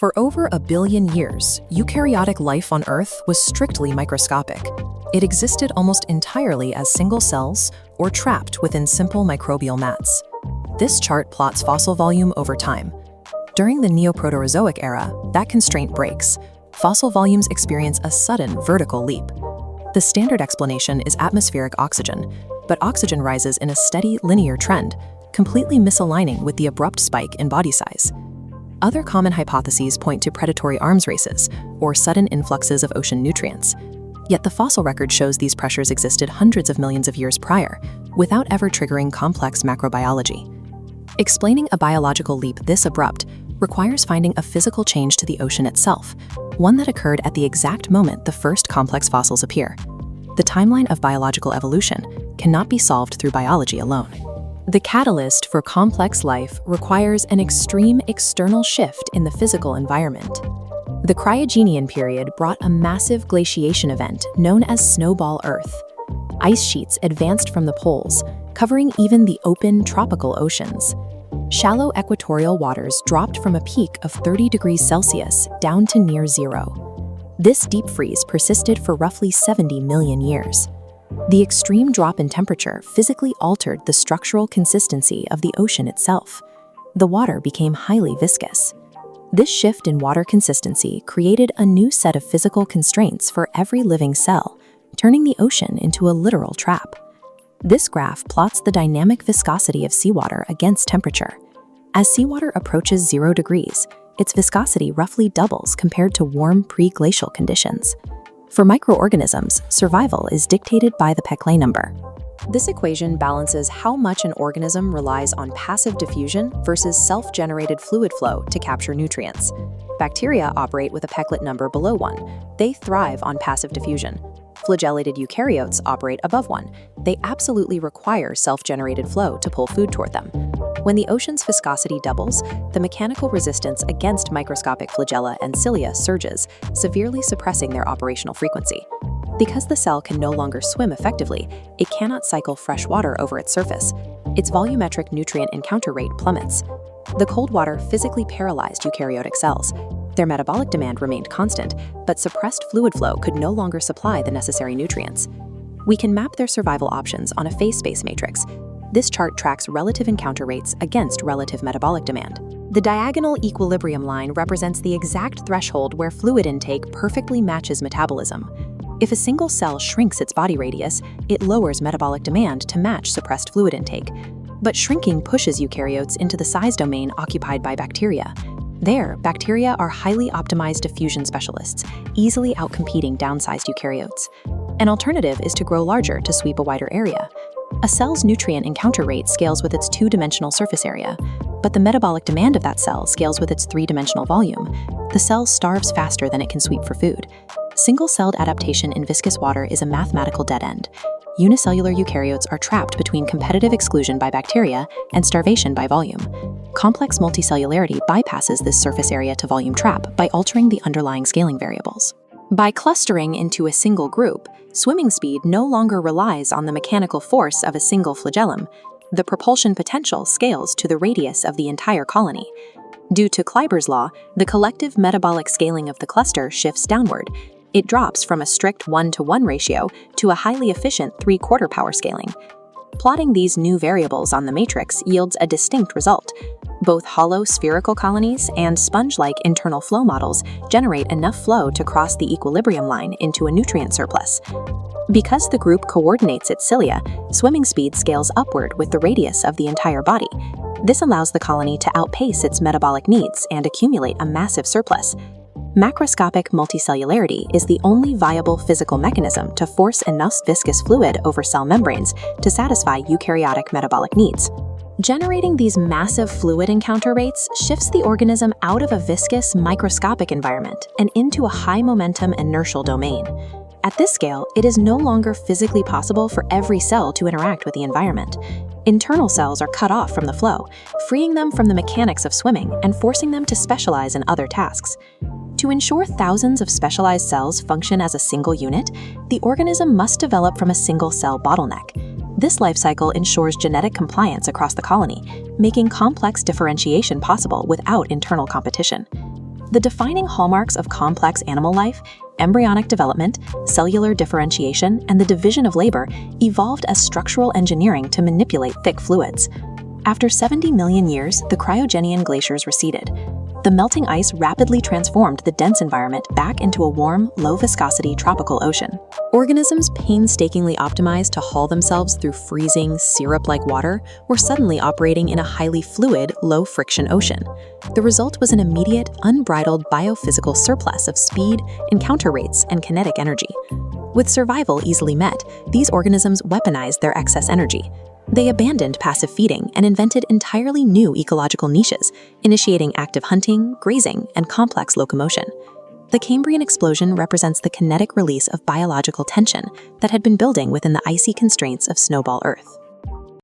For over a billion years, eukaryotic life on Earth was strictly microscopic. It existed almost entirely as single cells or trapped within simple microbial mats. This chart plots fossil volume over time. During the Neoproterozoic era, that constraint breaks. Fossil volumes experience a sudden vertical leap. The standard explanation is atmospheric oxygen, but oxygen rises in a steady linear trend, completely misaligning with the abrupt spike in body size. Other common hypotheses point to predatory arms races or sudden influxes of ocean nutrients. Yet the fossil record shows these pressures existed hundreds of millions of years prior, without ever triggering complex macrobiology. Explaining a biological leap this abrupt requires finding a physical change to the ocean itself, one that occurred at the exact moment the first complex fossils appear. The timeline of biological evolution cannot be solved through biology alone. The catalyst for complex life requires an extreme external shift in the physical environment. The Cryogenian period brought a massive glaciation event known as Snowball Earth. Ice sheets advanced from the poles, covering even the open tropical oceans. Shallow equatorial waters dropped from a peak of 30 degrees Celsius down to near zero. This deep freeze persisted for roughly 70 million years. The extreme drop in temperature physically altered the structural consistency of the ocean itself. The water became highly viscous. This shift in water consistency created a new set of physical constraints for every living cell, turning the ocean into a literal trap. This graph plots the dynamic viscosity of seawater against temperature. As seawater approaches 0 degrees, its viscosity roughly doubles compared to warm pre-glacial conditions. For microorganisms, survival is dictated by the Peclet number. This equation balances how much an organism relies on passive diffusion versus self-generated fluid flow to capture nutrients. Bacteria operate with a Peclet number below 1. They thrive on passive diffusion. Flagellated eukaryotes operate above 1. They absolutely require self-generated flow to pull food toward them. When the ocean's viscosity doubles, the mechanical resistance against microscopic flagella and cilia surges, severely suppressing their operational frequency. Because the cell can no longer swim effectively, it cannot cycle fresh water over its surface. Its volumetric nutrient encounter rate plummets. The cold water physically paralyzed eukaryotic cells. Their metabolic demand remained constant, but suppressed fluid flow could no longer supply the necessary nutrients. We can map their survival options on a phase space matrix. This chart tracks relative encounter rates against relative metabolic demand. The diagonal equilibrium line represents the exact threshold where fluid intake perfectly matches metabolism. If a single cell shrinks its body radius, it lowers metabolic demand to match suppressed fluid intake. But shrinking pushes eukaryotes into the size domain occupied by bacteria. There, bacteria are highly optimized diffusion specialists, easily outcompeting downsized eukaryotes. An alternative is to grow larger to sweep a wider area. A cell's nutrient encounter rate scales with its 2-dimensional surface area, but the metabolic demand of that cell scales with its 3-dimensional volume. The cell starves faster than it can sweep for food. Single-celled adaptation in viscous water is a mathematical dead end. Unicellular eukaryotes are trapped between competitive exclusion by bacteria and starvation by volume. Complex multicellularity bypasses this surface area to volume trap by altering the underlying scaling variables. By clustering into a single group, swimming speed no longer relies on the mechanical force of a single flagellum. The propulsion potential scales to the radius of the entire colony. Due to Kleiber's law, the collective metabolic scaling of the cluster shifts downward. It drops from a strict 1-to-1 ratio to a highly efficient 3/4 power scaling. Plotting these new variables on the matrix yields a distinct result. Both hollow spherical colonies and sponge-like internal flow models generate enough flow to cross the equilibrium line into a nutrient surplus. Because the group coordinates its cilia, swimming speed scales upward with the radius of the entire body. This allows the colony to outpace its metabolic needs and accumulate a massive surplus. Macroscopic multicellularity is the only viable physical mechanism to force enough viscous fluid over cell membranes to satisfy eukaryotic metabolic needs. Generating these massive fluid encounter rates shifts the organism out of a viscous, microscopic environment and into a high-momentum inertial domain. At this scale, it is no longer physically possible for every cell to interact with the environment. Internal cells are cut off from the flow, freeing them from the mechanics of swimming and forcing them to specialize in other tasks. To ensure thousands of specialized cells function as a single unit, the organism must develop from a single cell bottleneck. This life cycle ensures genetic compliance across the colony, making complex differentiation possible without internal competition. The defining hallmarks of complex animal life, embryonic development, cellular differentiation, and the division of labor, evolved as structural engineering to manipulate thick fluids. After 70 million years, the cryogenian glaciers receded. The melting ice rapidly transformed the dense environment back into a warm, low-viscosity tropical ocean. Organisms painstakingly optimized to haul themselves through freezing, syrup-like water were suddenly operating in a highly fluid, low-friction ocean. The result was an immediate, unbridled biophysical surplus of speed, encounter rates, and kinetic energy. With survival easily met, these organisms weaponized their excess energy. They abandoned passive feeding and invented entirely new ecological niches, initiating active hunting, grazing, and complex locomotion. The Cambrian explosion represents the kinetic release of biological tension that had been building within the icy constraints of snowball Earth.